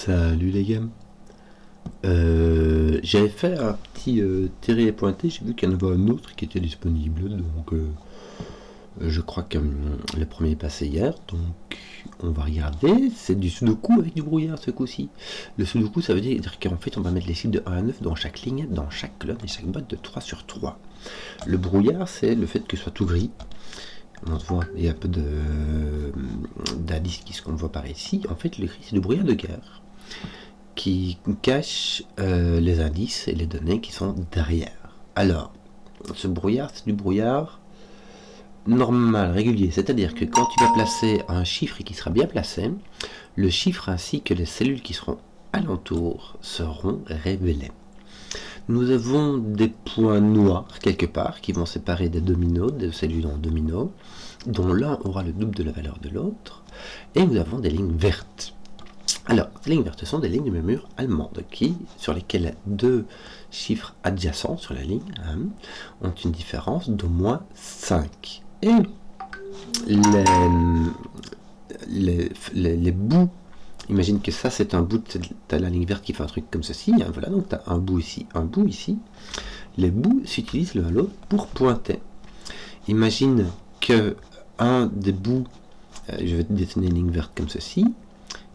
Salut les gars. J'avais fait un petit tiré et pointé, j'ai vu qu'il y en avait un autre qui était disponible, donc je crois que le premier est passé hier, donc on va regarder. C'est du sudoku avec du brouillard ce coup-ci. Le sudoku, ça veut dire qu'en fait on va mettre les chiffres de 1 à 9 dans chaque ligne, dans chaque colonne et chaque boîte de 3 sur 3. Le brouillard, c'est le fait que ce soit tout gris. On voit, il y a un peu d'indices qu'on voit par ici. En fait, le gris, c'est du brouillard de guerre qui cache les indices et les données qui sont derrière. Alors, ce brouillard, c'est du brouillard normal, régulier. C'est-à-dire que quand tu vas placer un chiffre et qui sera bien placé, le chiffre ainsi que les cellules qui seront alentour seront révélées. Nous avons des points noirs quelque part qui vont séparer des dominos, des cellules en domino, dont l'un aura le double de la valeur de l'autre, et nous avons des lignes vertes. Alors, ces lignes vertes sont des lignes de murmure allemandes sur lesquelles deux chiffres adjacents sur la ligne ont une différence d'au moins 5. Et les bouts, imagine que ça c'est un bout, tu as la ligne verte qui fait un truc comme ceci, voilà, donc tu as un bout ici, un bout ici. Les bouts s'utilisent l'un à l'autre pour pointer. Imagine que un des bouts, je vais te dessiner une ligne verte comme ceci,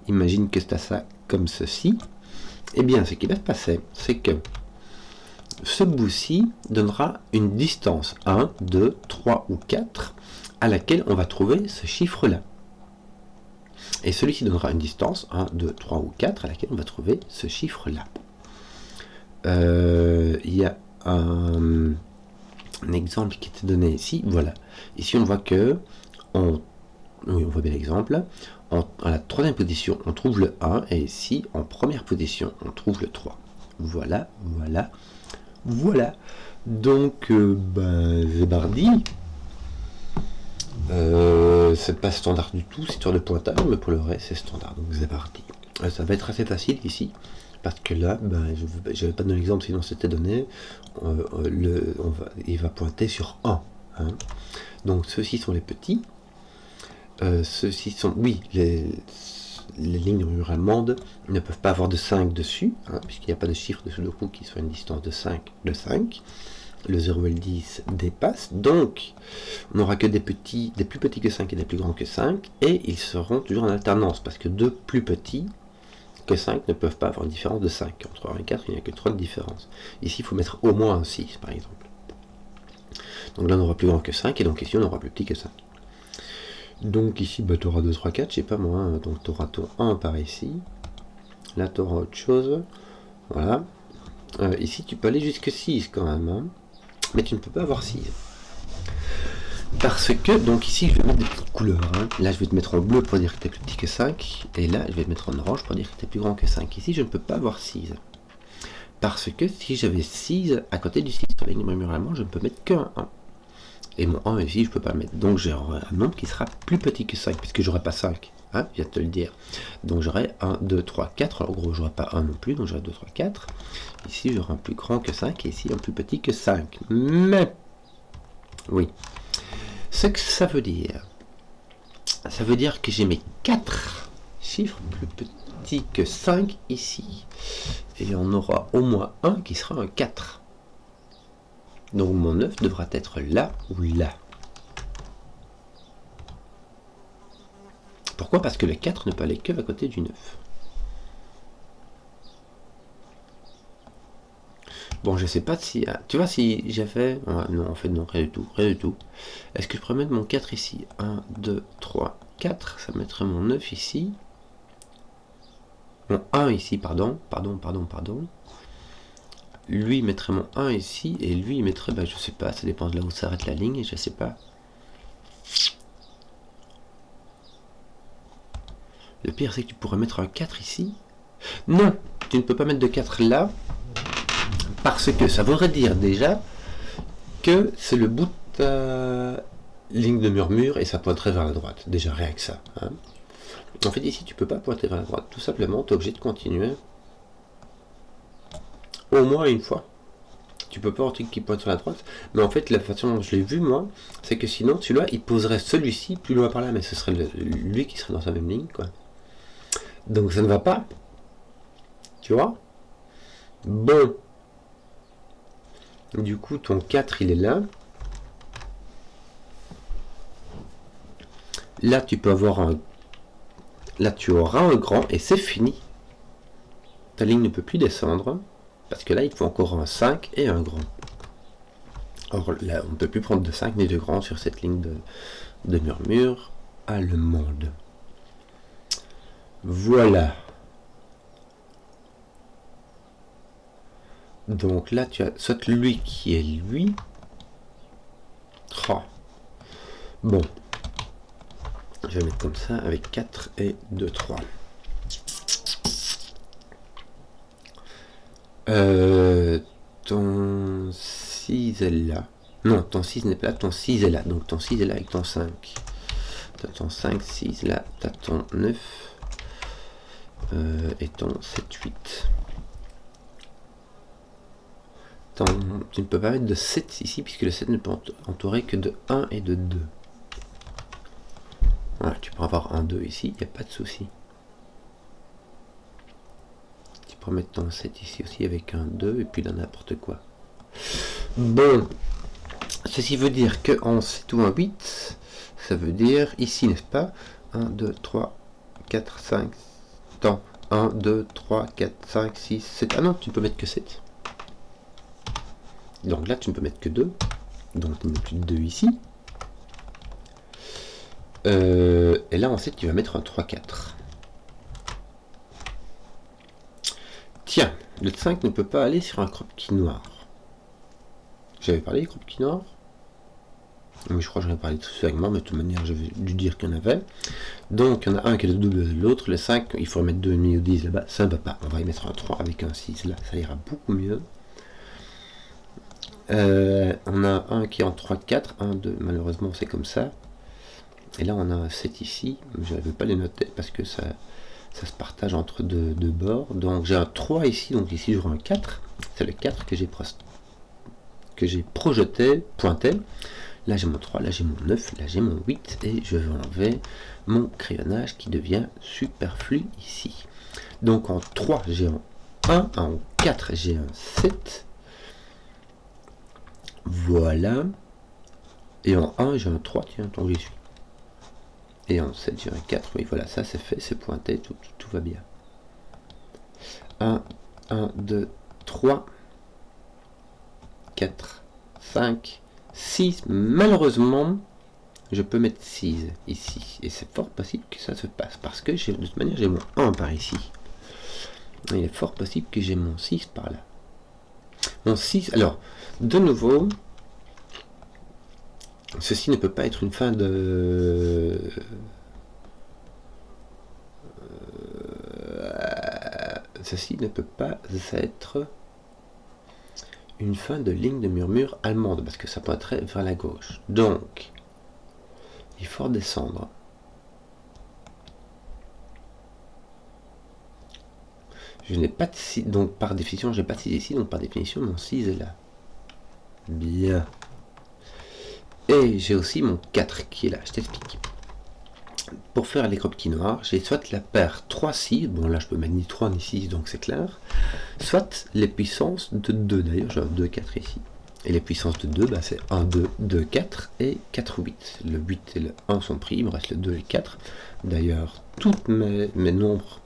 imagine que tu as ça comme ceci, et bien ce qui va se passer, c'est que ce bout-ci donnera une distance 1, 2, 3 ou 4 à laquelle on va trouver ce chiffre-là. Et celui-ci donnera une distance 1, 2, 3 ou 4 à laquelle on va trouver ce chiffre-là. Il y a un exemple qui est donné ici. Voilà. Ici, on voit que, oui, on voit bien l'exemple. À la troisième position, on trouve le 1. Et ici, en première position, on trouve le 3. Voilà, voilà, voilà. Donc, Zébardi. C'est pas standard du tout, c'est sur le pointage, mais pour le reste c'est standard, donc c'est parti. Ça va être assez facile ici, parce que là, je vais pas donner l'exemple, sinon c'était donné, il va pointer sur 1. Donc ceux-ci sont les petits, ceux-ci sont, oui, les lignes de murmure allemande ne peuvent pas avoir de 5 dessus, puisqu'il n'y a pas de chiffre de sudoku qui soit une distance de 5. Le 0 et le 10 dépassent, donc on n'aura que des plus petits que 5 et des plus grands que 5, et ils seront toujours en alternance, parce que deux plus petits que 5 ne peuvent pas avoir une différence de 5. Entre 1 et 4, il n'y a que 3 de différence. Ici, il faut mettre au moins un 6, par exemple. Donc là, on aura plus grand que 5, et donc ici, on aura plus petit que 5. Donc ici, tu auras 2, 3, 4, je sais pas moi, donc tu auras ton 1 par ici. Là, tu auras autre chose. Voilà. Ici, tu peux aller jusque 6 quand même, mais tu ne peux pas avoir 6. Parce que, donc ici, je vais mettre des petites couleurs. Là, je vais te mettre en bleu pour dire que tu es plus petit que 5. Et là, je vais te mettre en orange pour dire que tu es plus grand que 5. Ici, je ne peux pas avoir 6. Parce que si j'avais 6 à côté du 6 sur la ligne murmure allemande, je ne peux mettre qu'un 1. Et mon 1 ici, je ne peux pas le mettre. Donc, j'aurai un nombre qui sera plus petit que 5, puisque j'aurai pas 5. Je viens de te le dire. Donc, j'aurai 1, 2, 3, 4. Alors, en gros, j'aurai pas 1 non plus. Donc, j'aurai 2, 3, 4. Ici, j'aurai un plus grand que 5. Et ici, un plus petit que 5. Mais, oui. Ce que ça veut dire que j'ai mes 4 chiffres plus petits que 5 ici. Et il y en aura au moins un qui sera un 4. Donc mon 9 devra être là ou là. Pourquoi? Parce que le 4 ne peut aller que à côté du 9. Bon, je sais pas si... tu vois, si j'avais... non, en fait, non, rien du tout. Rien du tout. Est-ce que je pourrais mettre mon 4 ici? 1, 2, 3, 4. Ça mettrait mon 9 ici. Mon 1 ici, pardon. Lui mettrait mon 1 ici. Et lui, il mettrait... je sais pas, ça dépend de là où s'arrête la ligne. Je sais pas. Le pire, c'est que tu pourrais mettre un 4 ici. Non, tu ne peux pas mettre de 4 là. Parce que ça voudrait dire déjà que c'est le bout de ta ligne de murmure et ça pointerait vers la droite. Déjà rien que ça. En fait ici tu peux pas pointer vers la droite. Tout simplement tu es obligé de continuer au moins une fois. Tu peux pas avoir un truc qui pointe sur la droite. Mais en fait la façon dont je l'ai vu moi, c'est que sinon celui-là il poserait celui-ci plus loin par là. Mais ce serait lui qui serait dans sa même ligne quoi. Donc ça ne va pas. Tu vois? Bon. Du coup, ton 4, il est là. Là, tu peux avoir un... Là, tu auras un grand et c'est fini. Ta ligne ne peut plus descendre. Parce que là, il faut encore un 5 et un grand. Or, là, on ne peut plus prendre de 5 ni de grand sur cette ligne de murmure allemande. Voilà. Donc là, tu as soit lui qui est lui. Oh. Bon. Je vais mettre comme ça avec 4 et 2, 3. Ton 6 est là. Non, ton 6 n'est pas là, ton 6 est là. Donc ton 6 est là avec ton 5. T'as ton 5, 6 là, t'as ton 9 et ton 7, 8. Tu ne peux pas mettre de 7 ici, puisque le 7 ne peut entourer que de 1 et de 2. Voilà, tu peux avoir un 2 ici, il n'y a pas de souci. Tu peux mettre ton 7 ici aussi avec un 2, et puis là n'importe quoi. Bon, ceci veut dire que en 7 ou en 8, ça veut dire ici, n'est-ce pas? 1, 2, 3, 4, 5, attends, 1, 2, 3, 4, 5, 6, 7. Ah non, tu ne peux mettre que 7. Donc là, tu ne peux mettre que 2. Donc tu ne mets plus de 2 ici. Et là, ensuite, tu vas mettre un 3, 4. Tiens, le 5 ne peut pas aller sur un Kropki noir. J'avais parlé des Kropki noirs? Oui, je crois que j'en ai parlé tout vaguement, mais de toute manière, j'avais dû dire qu'il y en avait. Donc, il y en a un qui est le double de l'autre. Le 5, il faut mettre 2,5 ou 10 là-bas. Ça ne va pas. On va y mettre un 3 avec un 6 là. Ça ira beaucoup mieux. On a un qui est en 3, 4. 1, 2, malheureusement, c'est comme ça. Et là, on a un 7 ici. Je ne vais pas les noter parce que ça se partage entre deux bords. Donc, j'ai un 3 ici. Donc, ici, j'aurai un 4. C'est le 4 que j'ai projeté, pointé. Là, j'ai mon 3, là, j'ai mon 9, là, j'ai mon 8. Et je vais enlever mon crayonnage qui devient superflu ici. Donc, en 3, j'ai un 1. En 4, j'ai un 7. Voilà. Et en 1, j'ai un 3. Tiens, tant que j'y suis. Et en 7, j'ai un 4. Oui, voilà, ça, c'est fait, c'est pointé. Tout va bien. 1, 2, 3, 4, 5, 6. Malheureusement, je peux mettre 6 ici. Et c'est fort possible que ça se passe. Parce que de toute manière, j'ai mon 1 par ici. Et il est fort possible que j'ai mon 6 par là. Mon 6, alors, de nouveau, ceci ne peut pas être une fin de... ceci ne peut pas être une fin de ligne de murmure allemande, parce que ça pointerait vers la gauche. Donc, il faut redescendre. Je n'ai pas de 6, donc par définition, je n'ai pas de 6 ici, donc par définition, mon 6 est là. Bien. Et j'ai aussi mon 4 qui est là, je t'explique. Pour faire les Kropki noirs, j'ai soit la paire 3-6, bon là je peux mettre ni 3 ni 6, donc c'est clair, soit les puissances de 2, d'ailleurs j'ai un 2, 4 ici. Et les puissances de 2, bah, c'est 1, 2, 2, 4 et 4, 8. Le 8 et le 1 sont pris, il me reste le 2 et le 4. D'ailleurs, tous mes nombres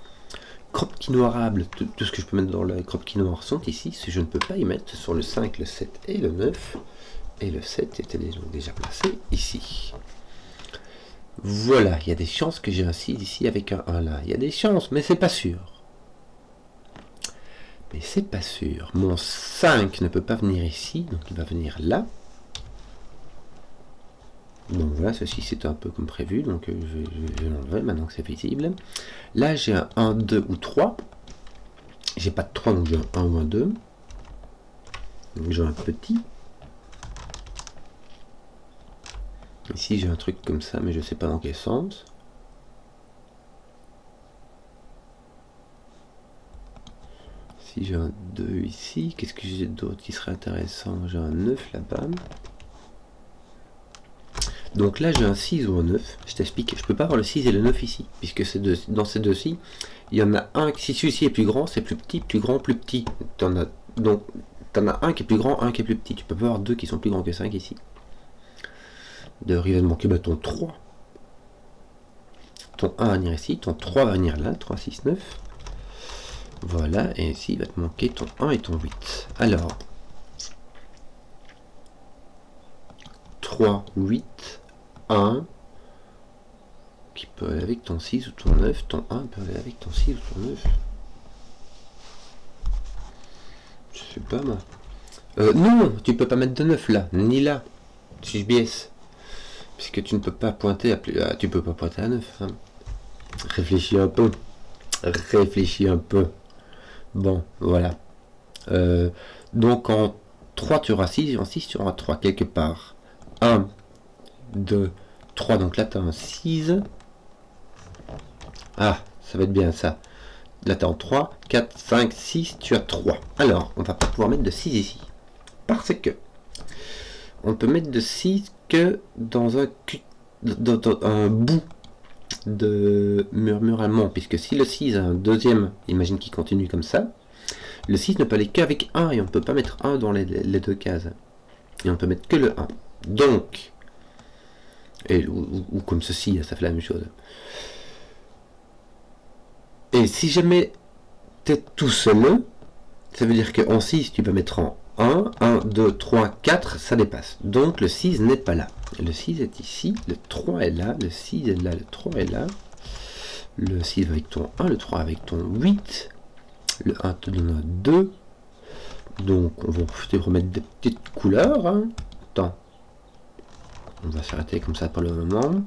Kropki noirables, tout ce que je peux mettre dans le Kropki noir sont ici. Si je ne peux pas y mettre, ce sont le 5, le 7 et le 9. Et le 7 était déjà placé ici. Voilà, il y a des chances que j'ai un 6 ici avec un 1 là. Il y a des chances, mais c'est pas sûr. Mais c'est pas sûr. Mon 5 ne peut pas venir ici, donc il va venir là. Donc voilà, ceci c'est un peu comme prévu, donc je vais l'enlever maintenant que c'est visible. Là j'ai un 1, 2 ou 3. J'ai pas de 3, donc j'ai un 1 ou un 2. Donc j'ai un petit. Ici j'ai un truc comme ça, mais je sais pas dans quel sens. Si j'ai un 2 ici, qu'est-ce que j'ai d'autre qui serait intéressant? J'ai un 9 là-bas. Donc là, j'ai un 6 ou un 9. Je t'explique. Je peux pas avoir le 6 et le 9 ici. Puisque dans ces deux-ci, il y en a un. Si celui-ci est plus grand, c'est plus petit, plus grand, plus petit. Donc, t'en as un qui est plus grand, un qui est plus petit. Tu peux pas avoir deux qui sont plus grands que 5 ici. D'ailleurs, il va te manquer ton 3. Ton 1 va venir ici. Ton 3 va venir là. 3, 6, 9. Voilà. Et ici, il va te manquer ton 1 et ton 8. Alors, 3, 8, 1, qui peut aller avec ton 6 ou ton 9, ton 1 peut aller avec ton 6 ou ton 9. Je sais pas moi. Non, tu peux pas mettre de 9 là, ni là. Si je biaise. Puisque tu ne peux pas pointer à plus. Tu peux pas pointer à 9. Hein. Réfléchis un peu. Réfléchis un peu. Bon, voilà. Donc en 3 tu auras 6 et en 6 tu auras 3 quelque part. 1, 2, 3, donc là tu as un 6. Ah, ça va être bien ça. Là tu as en 3, 4, 5, 6, tu as 3. Alors, on va pas pouvoir mettre de 6 ici. Parce que on peut mettre de 6 que dans un bout de murmure allemand. Puisque si le 6 a un deuxième, imagine qu'il continue comme ça, le 6 ne peut aller qu'avec 1 et on ne peut pas mettre 1 dans les deux cases. Et on peut mettre que le 1. Donc, ou comme ceci, ça fait la même chose. Et si jamais tu es tout seul, ça veut dire qu'en 6, tu peux mettre en 1, 1, 2, 3, 4, ça dépasse. Donc le 6 n'est pas là. Le 6 est ici, le 3 est là, le 6 est là, le 3 est là. Le 6 avec ton 1, le 3 avec ton 8. Le 1 te donne un 2. Donc on va remettre des petites couleurs. Hein. Attends. On va s'arrêter comme ça pour le moment.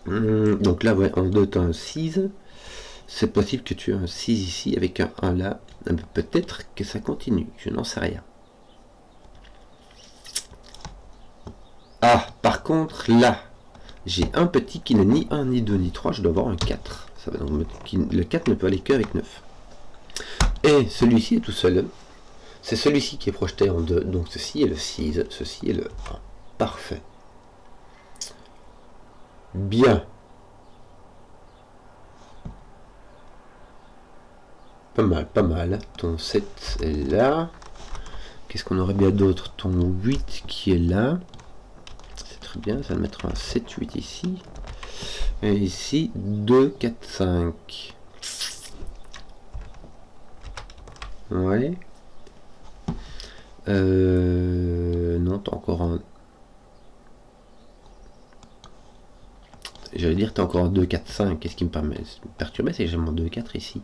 Donc là, ouais, en 2, tu as un 6. C'est possible que tu aies un 6 ici avec un 1 là. Peut-être que ça continue, je n'en sais rien. Ah, par contre, là, j'ai un petit qui n'est ni 1, ni 2, ni 3. Je dois avoir un 4. Ça va donc le 4 ne peut aller qu'avec 9. Et celui-ci est tout seul. C'est celui-ci qui est projeté en 2. Donc ceci est le 6, ceci est le 1. Parfait. Bien. Pas mal, pas mal. Ton 7 est là. Qu'est-ce qu'on aurait bien d'autre? Ton 8 qui est là. C'est très bien, ça va mettre un 7, 8 ici. Et ici, 2, 4, 5. Ouais. Non, t'as encore un... J'allais dire t'as encore un 2, 4, 5. Qu'est-ce qui me permet de me perturber? C'est que j'ai mon 2, 4 ici.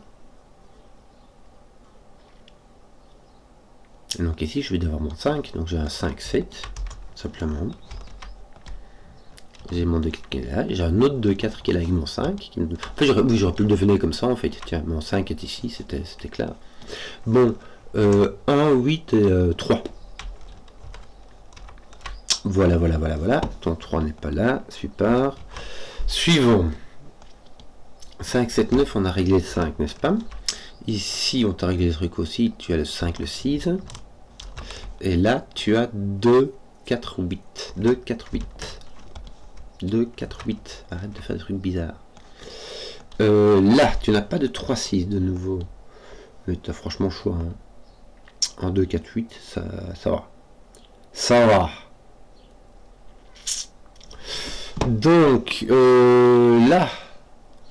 Donc ici, je vais devoir mon 5. Donc j'ai un 5, 7. Simplement. J'ai mon 2, 4 qui est là. J'ai un autre 2, 4 qui est là avec mon 5. Qui me... Enfin, j'aurais pu le deviner comme ça en fait. Tiens, mon 5 est ici. C'était clair. Bon. 1, 8 et 3. Voilà, voilà, voilà, voilà. Ton 3 n'est pas là. Super. Suivant. 5, 7, 9, on a réglé le 5, n'est-ce pas? Ici, on t'a réglé le truc aussi. Tu as le 5, le 6. Et là, tu as 2, 4, 8. 2, 4, 8. 2, 4, 8. Arrête de faire des trucs bizarres. Là, tu n'as pas de 3, 6 de nouveau. Mais tu as franchement le choix. Hein. 1, 2, 4, 8, ça va. Ça va. Donc, là,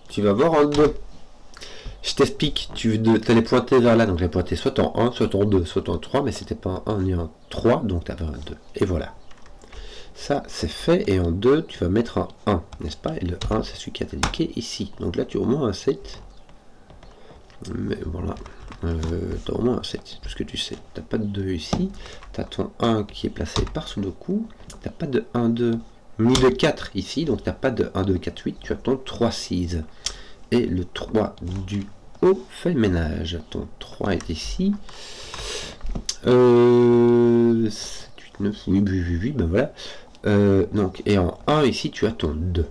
tu vas voir en 2. Je t'explique, tu allais pointer vers là, donc j'ai pointé soit en 1, soit en 2, soit en 3, mais c'était pas en 1 ni en 3, donc tu avais un 2. Et voilà. Ça, c'est fait, et en 2, tu vas mettre un 1, n'est-ce pas? Et le 1, c'est celui qui est indiqué ici. Donc là, tu as au moins un 7. Mais voilà. Tu as au moins un 7, tout ce que tu sais. Tu n'as pas de 2 ici. Tu as ton 1 qui est placé par sous le coup. Tu n'as pas de 1, 2, ni de 4 ici, donc tu n'as pas de 1, 2, 4, 8. Tu as ton 3, 6. Et le 3 du haut fait le ménage. Ton 3 est ici. 7, 8, 9, oui, ben voilà. Donc, et en 1 ici, tu as ton 2.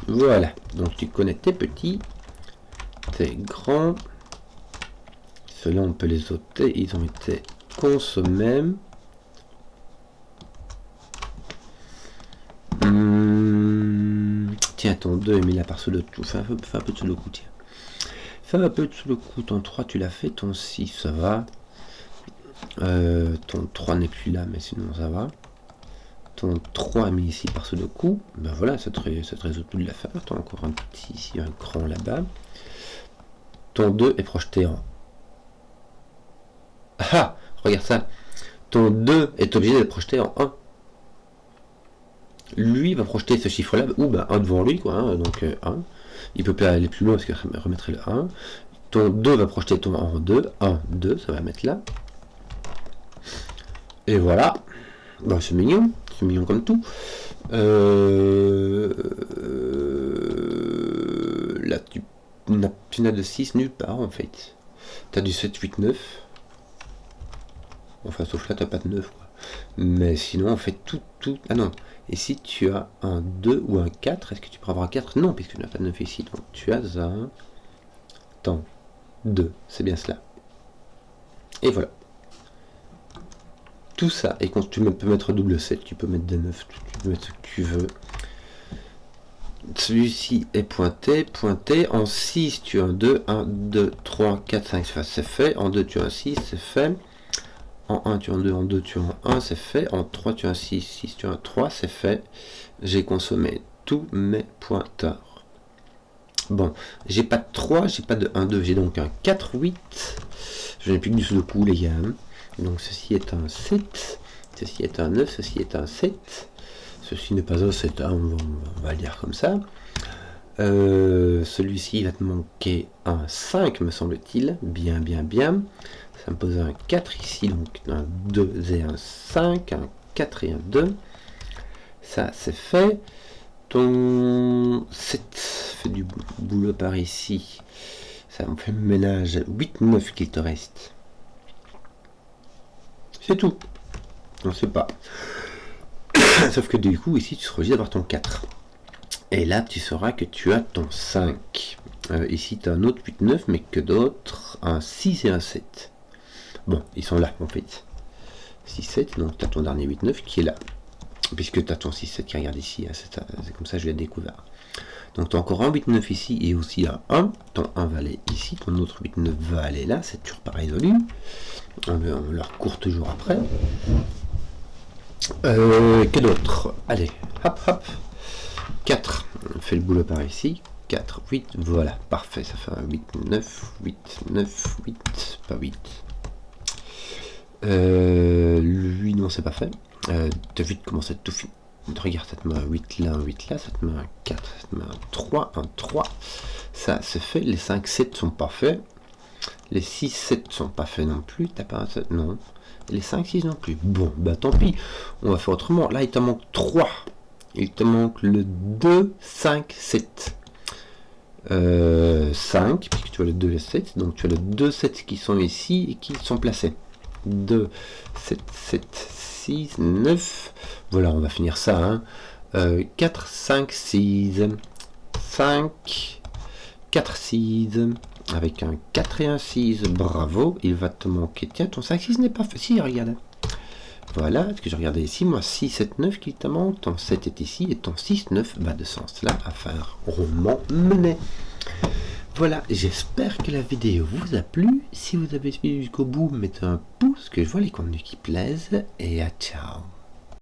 Voilà. Donc tu connais tes petits, tes grands. Ceux-là, on peut les ôter. Ils ont été consommés. ton 2 et mets-la par sous le tout. Fais un peu de sous le coup, tiens. Fais un peu de sous le coup. Ton 3, tu l'as fait. Ton 6, ça va. Ton 3 n'est plus là, mais sinon ça va. Ton 3 mis ici par sous le coup. Ben voilà, ça te résout toute l'affaire. T'as encore un petit ici, un grand là-bas. Ton 2 est projeté en... Ah, regarde ça. Ton 2 est obligé d'être projeté en 1. Lui va projeter ce chiffre-là, ou ben 1 devant lui, quoi. Hein, donc 1. Il peut pas aller plus loin parce que ça remettrait le 1. Ton 2 va projeter ton 1 en 2. 1, 2, ça va mettre là. Et voilà. Ben, c'est mignon comme tout. Là, tu n'as de 6 nulle part en fait. Tu as du 7, 8, 9. Enfin, sauf là, tu n'as pas de 9. Quoi. Mais sinon, en fait, tout. Ah non. Et si tu as un 2 ou un 4, est-ce que tu pourras avoir un 4? Non, puisque tu n'as pas de 9 ici. Donc, tu as un... Attends. 2. C'est bien cela. Et voilà. Tout ça. Et quand tu peux mettre double 7, tu peux mettre des 9. Tu peux mettre ce que tu veux. Celui-ci est pointé. En 6, tu as un 2. 1, 2, 3, 4, 5. C'est fait. En 2, tu as un 6. C'est fait. En 1, tu as un 2. En 2, tu as un 1. C'est fait. En 3, tu as un 6. 6, tu as un 3. C'est fait. J'ai consommé tous mes pointeurs. Bon. J'ai pas de 3. J'ai pas de 1, 2. J'ai donc un 4, 8. Je n'ai plus que du sous le coup, les gars. Donc ceci est un 7, ceci est un 9, ceci est un 7, ceci n'est pas un 7, hein, on va le dire comme ça. Celui-ci va te manquer un 5 me semble-t-il, bien. Ça me pose un 4 ici, donc un 2 et un 5, un 4 et un 2. Ça c'est fait. Ton 7 fait du boulot par ici. Ça me fait ménage 8, 9 qu'il te reste. C'est tout. On ne sait pas. Sauf que du coup, ici, tu seras obligé d'avoir ton 4. Et là, tu sauras que tu as ton 5. Ici, tu as un autre 8, 9, mais que d'autres, un 6 et un 7. Bon, ils sont là, en fait. 6, 7, donc tu as ton dernier 8, 9 qui est là. Puisque tu as ton 6, 7 qui regarde ici. Hein, c'est comme ça que je l'ai découvert. Donc tu as encore un 8, 9 ici et aussi un 1. Ton 1 va aller ici, ton autre 8, 9 va aller là. C'est toujours pas résolu. On leur court toujours après. Que d'autre? Allez, hop. 4. On fait le boulot par ici. 4, 8, voilà, parfait. Ça fait un 8, 9, 8, 9, 8, pas 8. Lui, non, c'est pas fait. De vite commencer à tout finir. Regarde, ça te met un 8 là, un 8 là, ça te met un 4, ça te met un 3, un 3. Ça, c'est fait. Les 5, 7 sont pas faits. Les 6, 7 sont pas faits non plus. T'as pas un 7, non. Les 5, 6 non plus. Bon, bah tant pis. On va faire autrement. Là, il te manque 3. Il te manque le 2, 5, 7. 5, puisque tu as le 2 et le 7. Donc tu as le 2, 7 qui sont ici et qui sont placés. 2, 7, 7, 6, 9. Voilà, on va finir ça. Hein. 4, 5, 6. 5, 4, 6. Avec un 4 et un 6. Bravo. Il va te manquer. Tiens, ton 5, 6 n'est pas fait. Si, regarde. Voilà, ce que je regardais ici, moi 6, 7, 9 qui te manque, ton 7 est ici et ton 6, 9 va de sens là à faire rondement mené. Voilà, j'espère que la vidéo vous a plu. Si vous avez suivi jusqu'au bout, mettez un pouce, que je vois les contenus qui plaisent et à ciao.